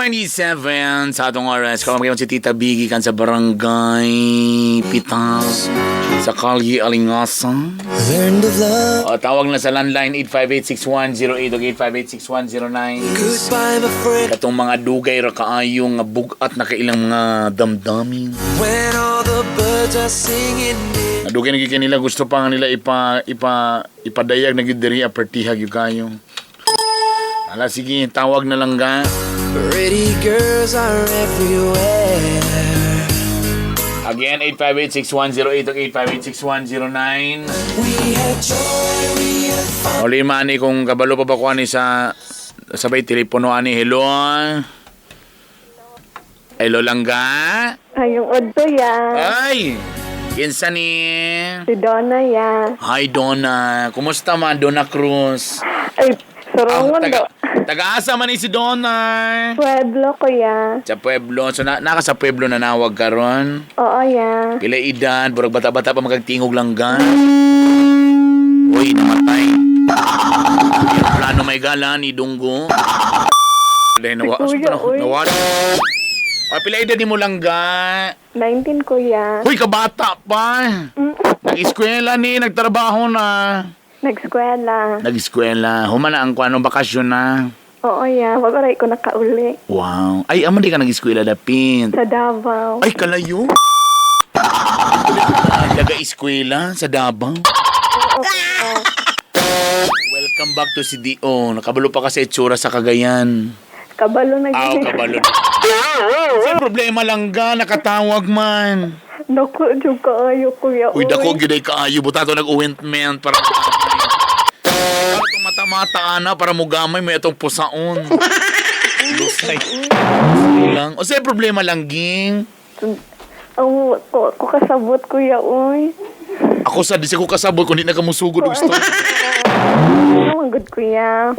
8:27 sa atong oras. Kamagayon si Tita Biggie kan sa barangay Pital sa Kalye Alingasan. O tawag na sa landline 858-6108 o 858-6109. Katong mga dugay ra kaayong nga bugat na kailang mga damdamin. Dugay na gikan nila gusto pa nga nila ipadayag na gyud diri apertihag yung kayong. Ala sige, tawag na lang ga. Pretty girls are everywhere. Again, 858-6108 o 858-6109. We had joy, we had fun. O lima ni kung kabalo pa ba ko ani sa sabay telepono ani. Hello? Hello lang ga? Ay, yung Odto ya. Ay! Kinsa ni? Si Donna ya. Hi Donna. Kumusta man Donna Cruz? Ay, sorongon do. Taga-asa man ni si Donna. Pueblo ko ya. Sa Pueblo. So naka sa Pueblo na nawag karon. Oo ya. Pila edad, burag bata-bata pa magagtingog lang ga. Uy, namatay. Plano may gala ni Dunggo. Dahil Kuya, uy. nawala. Ay, pila edad ni mo lang ga. 19 ko ya. Uy, kabata pa. Nag-eskwela ni, nagtrabaho na. Nag-eskwela. Nag-eskwela. Humana ang kuano bakasyon na. Oo ya. Wag ko nakauli. Wow. Ay, amo di ka nag-eskwela dapit. Sa Davao. Ay, kalayo. Daga-eskwela sa Davao. Welcome back to CDO. Nakabalo pa kasi itsura sa Cagayan. Kabalo na Aw, gini. kabalo. Sa problema lang ga, nakatawag man. Naku, juga ayo kuya. Uy, dako giday kaayo. Buta to nag-ointment para itong mata-mata ana para mugamay may itong pusaon. Lusay. Lang. O sa problema lang ging. Ang ko kasabot kuya uy. Ako sa di ko kasabot kung di na kamusugod gusto. Ano ang good kuya?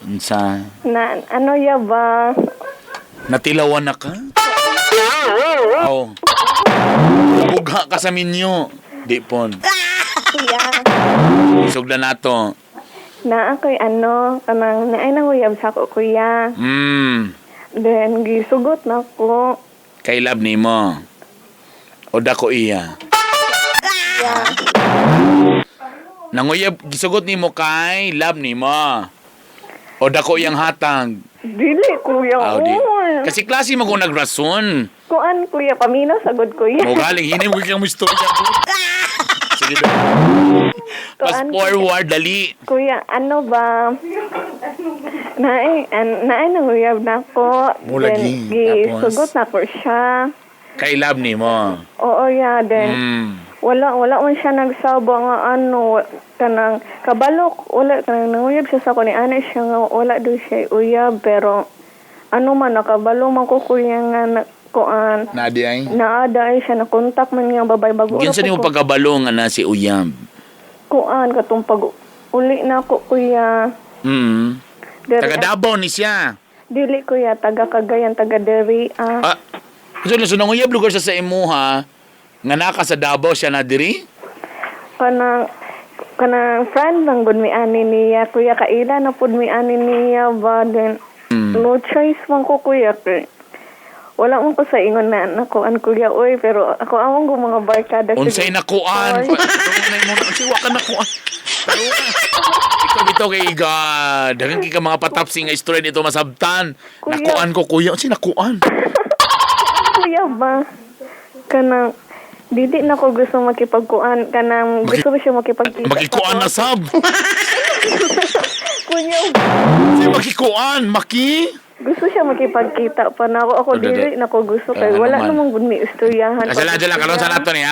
Unsa? Na ano ya ba? Natilawan na ka? Oo. Bugha ka sa minyo. Di pon. Kuya. Isog na nato. Na ako'y ano, kanang naay nang uyab sa ko kuya. Then gisugot na ko. Kay love ni mo. O dako iya. Yeah. Nanguyab, gisugot ni mo kay love ni mo. O dako iyang hatag. Dili kuya. Aw, di. Uy. Kasi klase mo kung nagrason. Kuan kuya, paminaw sagod kuya. Mo galing, hinay mo kang istorya. Sige na. Fast forward, dali. Kuya, ano ba? Naay nang uyab na ko. Mo lagi, Then tapos? gisugot na ko siya. Kay love ni mo. Oo ya, then wala man siya nagsaba nga ano kanang kabalok wala kanang nanguyab siya sa ko ni ana siya nga wala do siya uyab pero ano man nakabalo man ko kuya nga na, kuan Nadi ay. naada ay siya na contact man nga babay bago Ginsa ni mo pagkabalo nga na si Uyab. kuan katong pag uli na ko kuya. Taga Davao ni siya. Dili kuya taga Cagayan taga Deri Ah, so nanguyab lugar siya sa imuha nga naka sa Davao siya na diri? kanang friend lang gud mi ani niya kuya kaila na pud mi ani niya ba then no choice man ko kuya kay wala man ko sa ingon na nakuan kuya oy pero ako among go mga barkada Unsay nakuan? Unsay wa ka nakuan? Ikaw bitaw kay God. Daghang ka mga patapsing nga istorya nito masabtan. Kuya. Nakuan ko kuya. Unsay nakuan? kuya ba kanang dili na ko gusto makipagkuan kanang gusto ba siya makipagkita Makikuan na sab. kuya Unsay makikuan? gusto siya makipagkita pa na ako dili na ko gusto kay Ano wala man? namang gud mi istoryahan Asala karon sa nato ni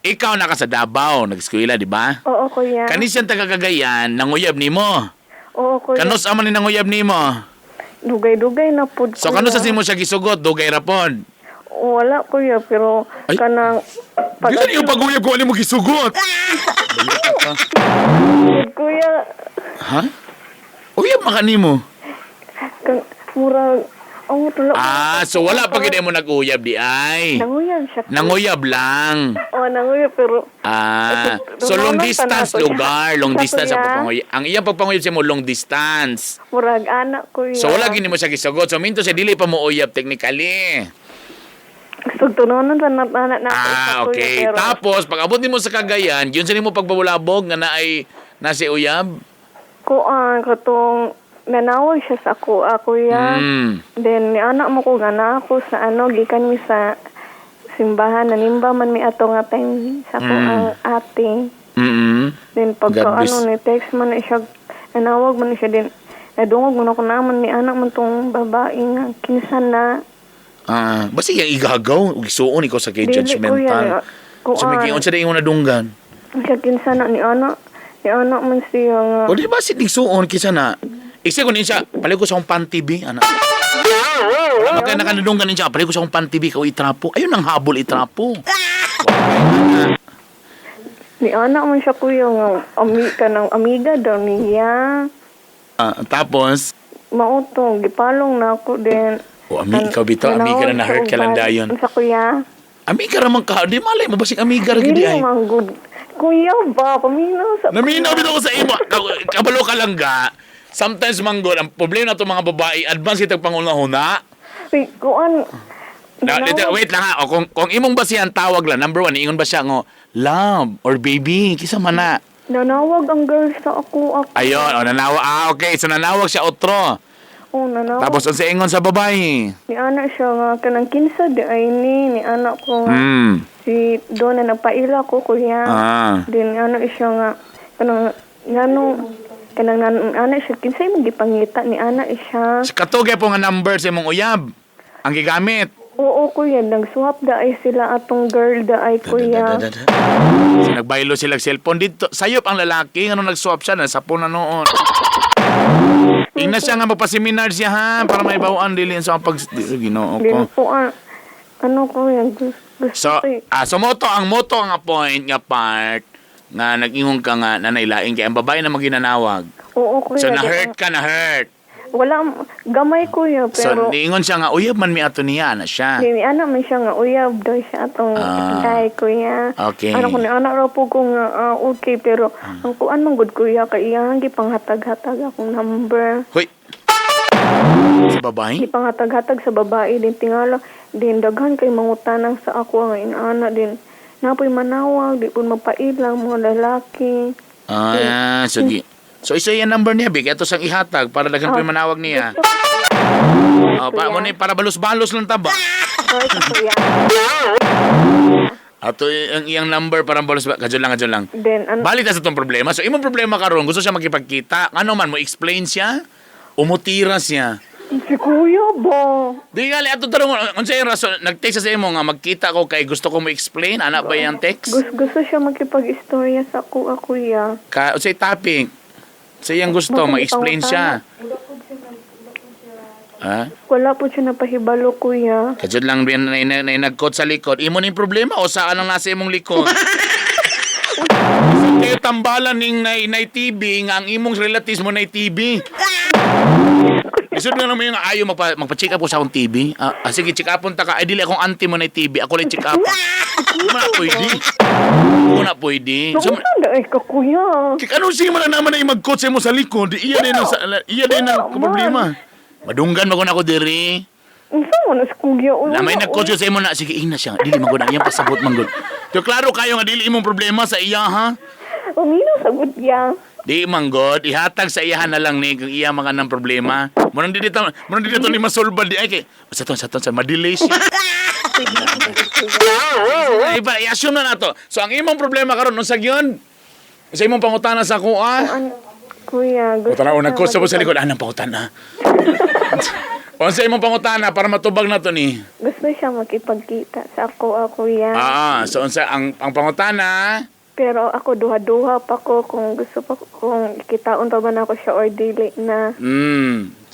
ikaw naka sa Davao, nag-eskwela, di ba? oo kuya Kani siyang taga Cagayan, nanguyab nimo. oo kuya Kanos aman ni nanguyab nimo? dugay-dugay na pud So kano sa simo siya gisugot, dugay rapon. wala kuya pero Ay. kanang Di ka niyo pag-uyab ko mo gisugot. kuya Ha? Uyab maka nimo. kan murag Oh, tulog. So wala pa gid mo nag-uyab di ay. Nanguyab siya. Nanguyab lang. Nanguyab pero So long Lumaman pa distance na ako. lugar, long Sa distance ang kuya. pagpanguyab. Ang iyang pagpanguyab sa mo long distance. murag anak ko So wala gini mo siya gisugot. So minto siya dili pa mo uyab technically. Gusto tunonon sa anak na ako, Okay. Pero, Tapos pag abot nimo sa Cagayan, yun sa nimo pagbabulabog nga naay nasi uyab. katong nanawag siya sa ako, kuya. Then, ni anak mo ko gana ako sa gikan mi sa simbahan, nanimba man mi ato nga time sa ko ang ate. Then, pagka God bless. ni text man na siya, nanawag man siya din, nadungog mo na ko naman ni anak man tong babae nga, kinsan na. Basta yung igagaw, ugisuon ikaw sa kay Dili, judgmental. kuya, So may kiyon sa yung nadunggan. Siya kinsan na ni anak man siya nga. O di ba si digsuon kisa na? Iksi ko niya, palay ko sa akong pan-TV, anak. Wala magkaya nakanadunggan niya, palay ko sa akong pan-TV, ikaw itrapo. Ayun ang habol itrapo. Ni anak man siya kuya nga, kanang amiga daw niya. Tapos, Mautong, gipalong na ako din. ikaw bito, amiga na na-hurt ka lang dayon. Sa kuya? Amiga raman ka, di malay mo, basig amiga rin Dili gidi ay. man good. Kuya ba, paminaw sa Naminaw dito ko sa imo, kabalo ka lang ga. Sometimes manggol, ang problema na itong mga babae, advance kitang panguna-huna. Kuan. Wait lang ha, kung imong basihan tawag lang, number 1, ingon ba siya ngo, love or baby, kisa man na. Nanawag ang girl sa ako. Ayun, nanawag, okay, so nanawag siya otro. Nanawag. Tapos ang sa ingon sa babae. Ni anak siya nga, kanang kinsa di ay ni anak ko nga. Si doon na nagpaila ko, kuya. Din anak siya nga, kanang anak siya, kinsa yung gipangita ni anak siya. Sa katugay po nga number sa imong uyab, ang gigamit. Oo, kuya, nag-swap da ay sila atong girl da ay, kuya. So, nagbaylo sila cellphone dito. Sayop ang lalaki, ano nag-swap siya, nasapon na noon. Ina siya nga magpa-seminar siya ha, para may bawaan dili sa pag-ginoo Din ko. po, kuya, gusto So, so ang moto nga point nga part nga nag-ingon ka nga na nailaing kay ang babae na maginanawag. Oo, kuya. So na-hurt ka, na-hurt. Wala, gamay, kuya, pero... So niingon siya nga uyab man mi ato niya na siya. Ni anak man siya nga, uyab daw siya atong day, kuya. Okay. Ano ko ni anak raw po ko nga, okay, pero ang kuan man good, kuya, kay iyang gipanghatag-hatag akong number. Hoy. Sa babae? Gipanghatag-hatag sa babae, din tingala, din daghan kay mangutanang sa ako ang inaana, din napoy manawag, di po magpailang mga lalaki. Sige. So isa yung number niya, big. Ito sang ihatag para daghan po yung manawag niya. Para balos-balos lang taba. Sorry, kuya. Ato ang iyang number para balos-balos. Kadyo lang. Then, Balik na sa itong problema. So imong problema karon gusto siya makipagkita. Ano man, mo explain siya? Umutira siya? si kuya ba? Di gali, ato tarong, unsa yung rason, nag-text sa imo nga magkita ko kay gusto ko mo explain, ana ba yung text? Gusto siya makipag-istorya sa kuya. Unsay topic? Sa iyang gusto, mag-explain siya. Ha? Wala po siya napahibalo, kuya. Kadyo lang na nagkot sa likod. Imo ning problema o saan ang nasa imong likod? Kaya tambalan ning nay TV nga ang imong relatives mo nay TV. Isod nga naman yung ayaw magpa-check up ko sa akong TV. Sige, check upon ta ka. Ay, dili akong auntie mo na TV. Ako lang check up. Hindi mo na pwede. Hindi mo na pwede. So, ay ka, kuya. Anong sige mo na naman na mag-coach mo sa likod? Iya din ang problema. Madunggan mo ko na ako diri. Saan mo na si kuya? Na may nag-coach sa imo na. Sige, ina siya. Dili magod na. Iyang pasabot manggod. So, klaro kayo nga dili imong problema sa iya, ha? Umino sa gudya. Di manggod, ihatag sa iyahan na lang ni kung iya mga nang problema. Munang dito ni masolba di ay kay sa madelay siya. Ay ba, i-assume na nato. So ang imong problema karon unsa gyon? Sa imong pangutana sa kuha? Kuya, gusto Tara, nag-coach sa likod anang pangutana. Unsa imong pangutana para matubag na to ni? Gusto siya makipagkita sa ako, kuya. So unsa ang pangutana? Pero ako duha-duha pa ko kung gusto pa kung ikitaon pa ba na ako siya or dili na.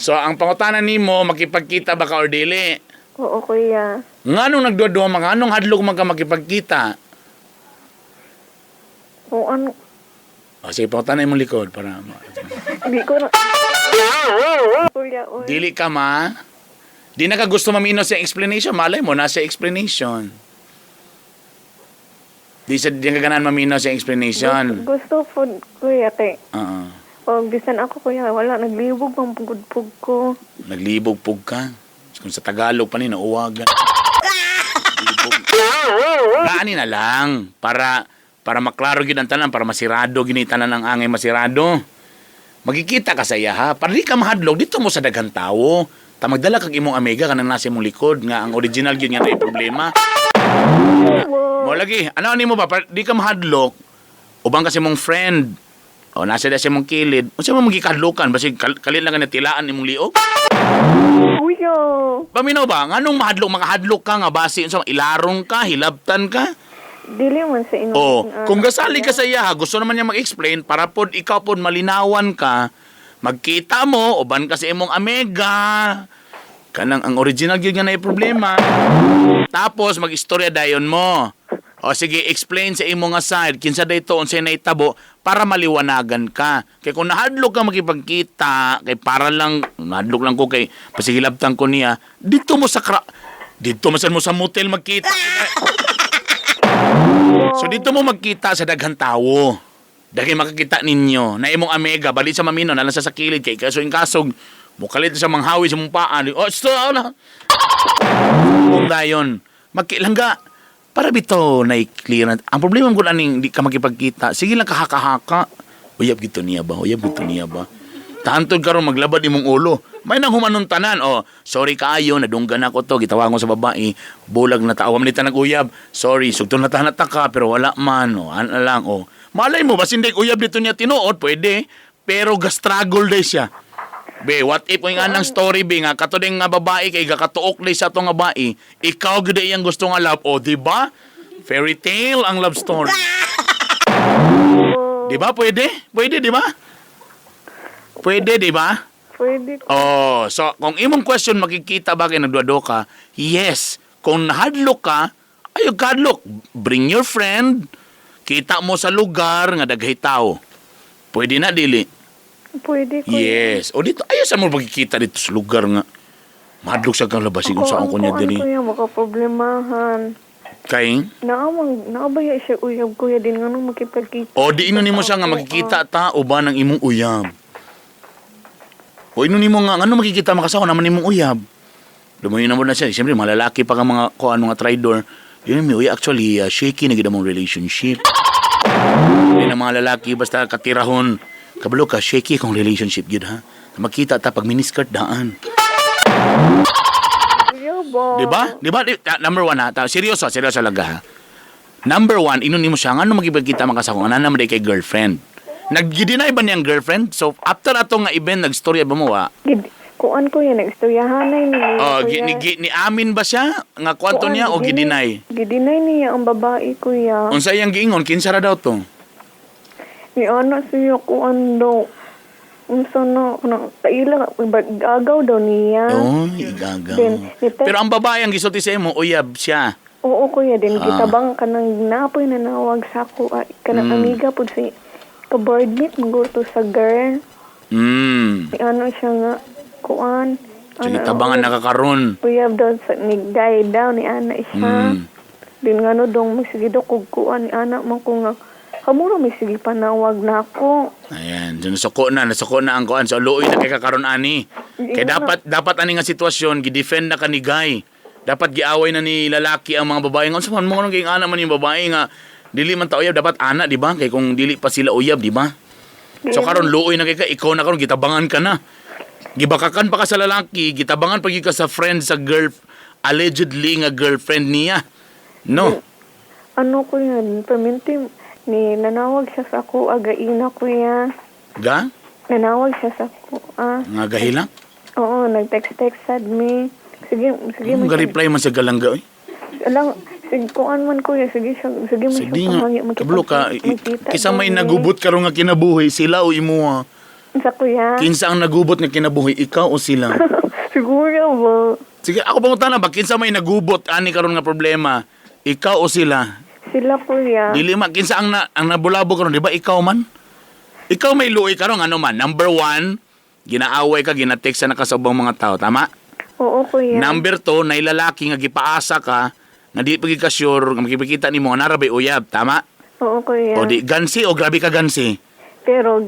So ang pangutana nimo makipagkita ba ka or dili? Oo, kuya. Nganong nagduha mga anong hadlok man ka makipagkita? O ano? Sige, pangutana imong likod para Hindi ko na. Kuya, oy. dili ka ma Di na ka gusto mamino sa explanation, malay mo na sa explanation. Di ka ganan mamino sa explanation. Gusto po, kuya, kay Oo. pag bisan ako, kuya, wala, naglibog ang pugod-pug ko. Naglibog-pug ka. Kung sa Tagalog pa ni nauwagan. Libog. Gaani na lang para maklaro gid ang tanan, para masirado gini tanan ang angay masirado. Magkikita ka sa iya ha. Para di ka mahadlok dito mo sa daghang tawo. Ta magdala kag imong amiga kanang nasa imong likod nga ang original gyud nga na problema. Mo lagi, ano ni mo ba? Para di ka mahadlok. Ubang kasi mong friend. O nasa da sa imong kilid. Unsa mo magikadlokan basig kalit lang nga tilaan imong liog? Kuya, Paminaw ba? Nganong makahadlok ka nga base unsa ilarong ka, hilabtan ka? dili man sa inyo. Oh, kung gasali ka sa iya, gusto naman niya mag-explain para pod ikaw pod malinawan ka, magkita mo uban ka sa imong amiga. Kanang ang original gyud nga na problema. Tapos mag-istorya dayon mo. O sige, explain sa imo nga side kinsa dayto unsay naitabo para maliwanagan ka. Kay kung nahadlok ka makipagkita, kay para lang nahadlok lang ko kay pasigilabtan ko niya, dito mo sa motel magkita. So dito mo magkita sa daghang tawo. Dagay makakita ninyo na imong amiga bali sa mamino na lang sa kilid kay kasog mukalit sa manghawi sa mong paan. Oh, na. Kung dayon, magkilangga para bito na i-clear. Ang problema ko aning di ka makipagkita. Sige lang kahaka-haka. Uyab gito niya ba? Tantod karon maglabad imong ulo. May nang humanon tanan. Oh, sorry kaayo, nadunggan ako to. Gitawagon sa babae. Bulag na tao. Manita nag-uyab. Sorry, sugton na tahan ka, pero wala man. Oh, ano lang. Oh. Malay mo, bas hindi uyab dito niya tinuod, pwede. Pero gastragol day siya. Be, what if yung anang story, be, nga, katuding nga babae, kay gakatuok day sa itong nga babae, ikaw gud iyang gusto nga love. O, di ba? Fairy tale ang love story. Di ba? Pwede? Pwede, di ba? Pwede, di ba? Pwede ko. Oh, so kung imong question makikita ba kay nagduado ka? Yes. Kung nahadlok ka, ayo kadlok. Bring your friend. Kita mo sa lugar nga daghay tao. Pwede na dili. Pwede ko. Yes. O dito ayo sa mo makikita dito sa lugar nga. Mahadlok sa kalabas kung saan ko niya diri. Kuya, makaproblemahan. Kay Naabaya siya uyab, kuya, din nga nung makipagkita. o di ino nimo siya nga makikita ta uban ng imong uyab. O ino nimo nga ano makikita makasawa naman imong uyab. Lumayo na mo na siya. Siyempre, malalaki pa ka mga ano nga traidor. Yun mi, actually, shaky na gid among relationship. Hindi na mga lalaki, basta katirahon. Kabalo ka, shaky kong relationship yun, ha? Makita ta pag miniskirt daan. Kuya ba? Di ba? Number one, ha? Seryoso lang, ha? Number one, inunin mo siya, nga ano magkipagkita makasakong, ano naman kay girlfriend. Nag-deny ba niyang girlfriend? So, after atong nga event, nag-storya ba mo, ha? Kuan ko yan, nagstoryahanay niya. Oh, ni amin ba siya? Nga kwanto niya o gidinay? Gidinay niya ang babae, kuya. Unsa iyang giingon? Kinsa ra daw to? Ni ana siya kuan daw. Unsa na, kaila, gagaw daw niya. Oh, igagaw. Then, Pero ang babae ang gisulti sa imo, uyab siya. Oo, kuya, din gitabang kanang napoy na nawag sa ako. Kanang amiga po si ka-boardmate, magurto sa girl. Ni ano siya nga, kuan. Sige, tabangan nakakaroon. Uyab daw sa ni guy daw ni ana siya. Din nga no dong magsige daw kog kuan ni ana man ko nga kamuro may sige panawag na ako. Ayan, nasuko na ang kuan. So, luoy na kay kakaroon ani. Kaya dapat ani nga sitwasyon, gidefend na ka ni guy. Dapat giaway na ni lalaki ang mga babae. Nga, man mo nang kayong ana man yung babae nga, dili man ta uyab, dapat ana, di ba? Kaya kung dili pa sila uyab, di ba? So, karon luoy na kay ka, ikaw na karon gitabangan ka na. Gibakakan pa ka sa lalaki, gitabangan pa ka sa friend sa allegedly nga girlfriend niya. No? Ano ko yan, paminti ni nanawag siya sa ako, againa ko yan. Ga? Nanawag siya sa ako, Nga gahilang? Oo, nag-text sad me. Sige, Ang ga-reply man sa galangga, oy. Alang, sige, kuan man kuya, sige mo Sige siya nga, kablo ka, kisa may nagubot ka ron nga kinabuhi, sila o imuha. Sa kuya. Kinsa ang nagubot nga kinabuhi, ikaw o sila? Siguro ba? Sige, ako pangutan na ba, kinsa may nagubot, ani karon nga problema, ikaw o sila? Sila kuya. Dili man, kinsa ang nabulabo karon, di ba ikaw man? Ikaw may luoy karon ano man, number one, ginaaway ka, ginatext na ka sa ubang mga tao, tama? Oo, kuya. Number 2, na lalaki nga gipaasa ka, nga di pagi ka sure, nga makikita ni mo nga narabay uyab, tama? Oo, kuya. O di, gansi o grabe ka gansi? Pero,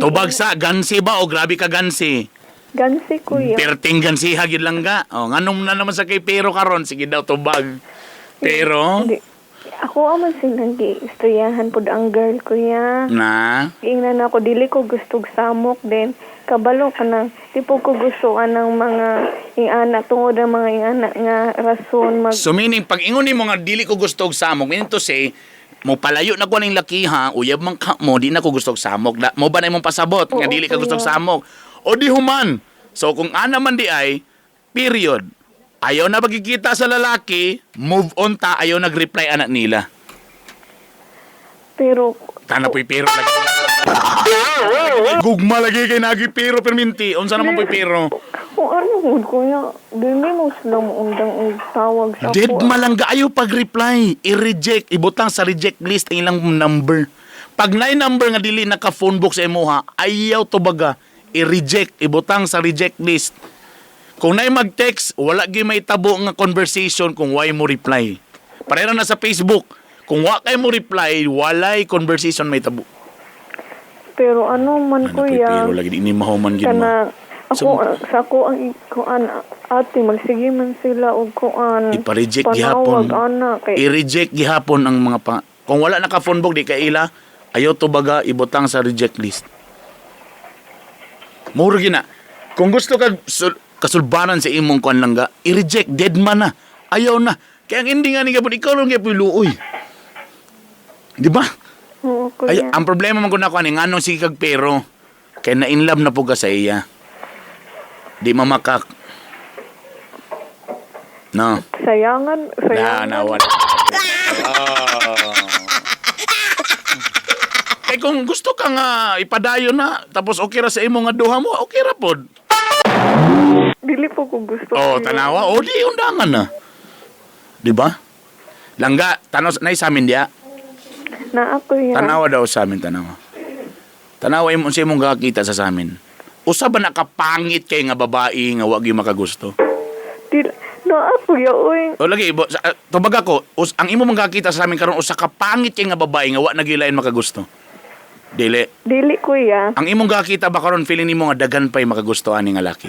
Tubag sa, gansi ba o grabe ka gansi? Gansi, kuya. Perting gansi hagid lang ga. O, nganong na naman sa kay pero karon, sige daw tubag. Pero, Hindi. Ako aman sinag-istoryahan po ang girl, kuya. na, Ingnan ako, dili ko gustog samok din. Kabalo ka na, di po ko gusto ng mga ingana, tungod ang mga ingana nga rason mag... so meaning, pag ingon ni mo nga dili ko gusto og samok, meaning to say, mo palayo na ko ning lakiha, uyab man ka mo, di na ko gusto og samok. Mo ba na imong pasabot nga Oo, dili ka gusto og kuya. samok? O di human. So kung ana man di ay, period. Ayaw na magkikita sa lalaki, move on ta, ayaw nag-reply anak nila. Pero, Tana po'y pero lagi. Gugma lagi kay nagi pero perminti. Unsa naman po'y pero? kung ano hud, kuya, dili mo sila maundang og tawag sa Dead ako. malangga ayaw pag-reply. I-reject. Ibutang sa reject list ang ilang number. Pag na number nga dili naka-phone book sa imuha, ayaw to baga. I-reject. Ibutang sa reject list. Kung na'y mag-text, wala gyud may tabo nga conversation kung why mo reply. Parehara na sa Facebook. Kung wa kay mo reply, walay conversation may tabo. Pero ano man, Ano po'y kuya, pero lagi di mahuman gid mo. kana, So- sa ako ang kuan ate, magsige man sila og kuan. Ipa-reject panawag, gihapon. ana, kay I-reject gihapon ang mga kung wala naka phone book di ka ila, ayaw to baga ibutang sa reject list. Muro gina. Kung gusto ka kasulbanan sa imong kuan lang ga, i-reject dead man na. Ayaw na. Kaya ang hindi nga ni gabon ikaw lang gyud luoy. Di ba? Oo, Ay, kuya. ang problema man ko na kuan nganong sige kag pero kay na in love na po ka sa iya. Di mamakak. No. Sayangan. Wala. Eh kung gusto ka nga ipadayon na, tapos okay ra sa imo nga duha mo, okay ra pod. Dili po ko gusto. Oh, kuya. tanawa, o di undangan na. Di ba? Langga, tanaw nay sa amin dia. Na ako yan. Tanawa daw sa amin, tanawa. Tanawa imo sa imong gakita sa amin. Usa ba nakapangit kay nga babae nga wa gyud makagusto? Na ako yan, uy. O lagi, tubag ako, ang imo mong kakita sa amin karon usa ka pangit kay nga babae nga wa nagilain makagusto. Dili. Dili, kuya. Ang imong kakita ba karon feeling nimo nga daghan pay makagusto ani nga laki?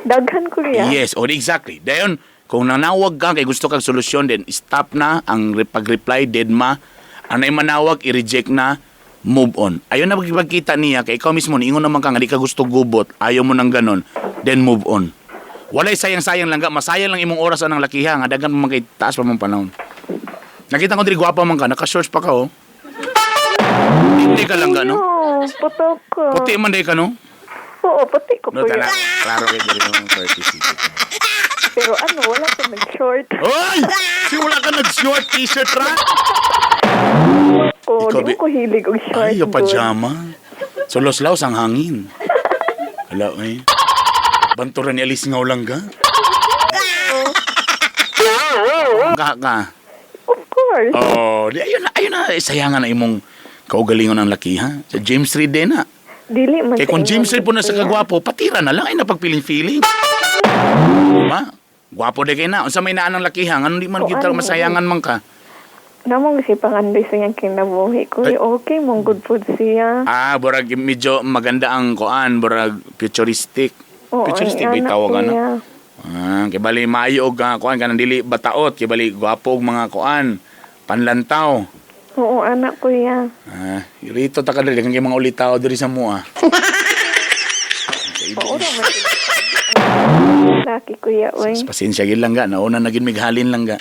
Daghan, kuya. Yes, or exactly. Dayon, kung nanawag ka kay gusto kang solusyon din, stop na ang pag-reply dead ma. Ang manawag i-reject na, move on. Ayaw na magkita niya kay ikaw mismo ingon naman ka nga di ka gusto gubot, ayaw mo nang ganon, then move on. Walay sayang-sayang lang ga, masayang lang imong oras anang lakiha nga daghan pa man kay taas pa man panahon. Nakita ko diri gwapa man ka, naka-shorts pa ka oh. Hindi ka lang ga, no? Oo, patok ka. Puti man day ka, no? Oo, puti ko, No, kuya. tala. Klaro kay diri yung courtesy. Pero ano, wala ko nag-short. Oy! Si wala ka nag-short t-shirt ra? Oo, Ikaw, di ko hilig og short. Ay, yung pajama. Sulos-laos ang hangin. Hala, eh. Banturan ni Alice ngaw lang ka. Ka. Of course. Oh, di ayun na. Sayangan na imong kaugalingon ng laki, ha? Sa James Reid din, na. Dili man. Kaya sa kung ingon James Reid po na sa kuya. kagwapo, patira na lang ay napagpiling-feeling. Diba? Gwapo de kay na. Unsa may naan ng lakihan, ano di man O, kita ano? masayangan man ka. Namang si pangandoy sa iyang kinabuhi ko. Ay. Okay, mong good food siya. Ah, burag medyo maganda ang koan, burag futuristic. Oo, Futuristic ay, ba anak tawag ko ano? ya. Ah, kay bali maayo og kuan kanang dili bataot, kay bali gwapo og mga kuan, panlantaw. Oo, anak ko ya. Ah, rito ta kadali kay mga ulitaw diri sa mua. Oo, naman. Laki ko ya, uy. Pasensya gid lang ga, nauna na gid mighalin lang ga.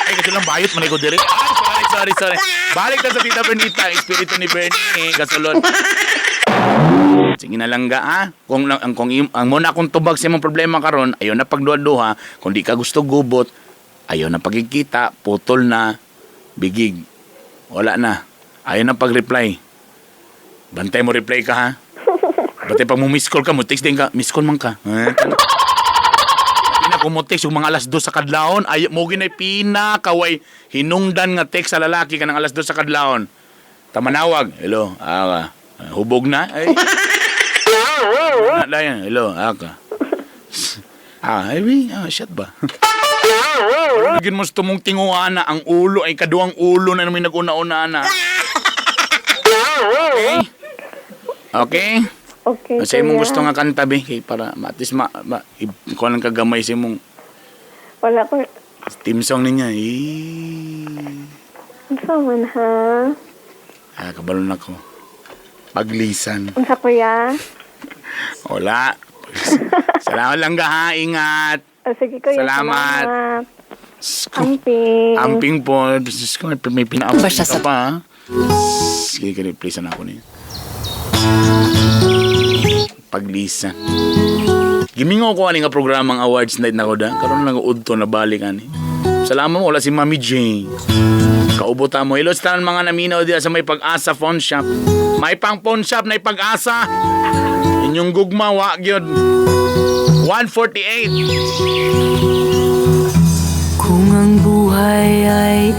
Ay kasi lang bayot man ko diri. Ay, sorry. Balik ta sa Tita Bernita, espiritu ni Bernie, gasolon. Sige na lang ga, ha? Kung ang muna akong tubag sa imong problema karon, ayaw na pagduha-duha, kung di ka gusto gubot, ayaw na pagkikita, putol na, bigig. Wala na. Ayaw na pag-reply. Bantay mo reply ka, ha? Bantay pag mo miss call ka, mo text din ka, miss call man ka. Pina ko mo text yung mga alas 2 sa kadlawon, ayaw mo ginay pina, kaway, hinungdan nga text sa lalaki ka ng alas 2 sa kadlawon. Tamanawag, hello, hubog na, ay. Dayan, hello, aka. Shit ba? Lagyan mo sa tumong tinguana, ang ulo ay kaduang ulo na namin nag-una-una na. Okay? Okay? Okay, Sa imong kuya. gusto nga kanta, be, kay para matis ikaw lang kagamay sa imong Wala ko. team song niya. Unsa man ha? Kabalon ako. Paglisan. Unsa kuya? Wala. Salamat lang ka, ha. Ingat. Sige kuya. Salamat. Amping. Amping po. Diyos ko, may pinaamping ka pa, ha. Sige, please na ako niya. Paglisa. Gimingaw ko ani nga programang awards night na ko da. Karon lang udto na balik ani. Salamat mo wala si Mami Jane. Kaubuta mo. Ilos tanan mga naminaw diya sa may Pag-asa phone shop. May pang phone shop na Pag-asa. Inyong gugma wa gyud. 148. Kung ang buhay ay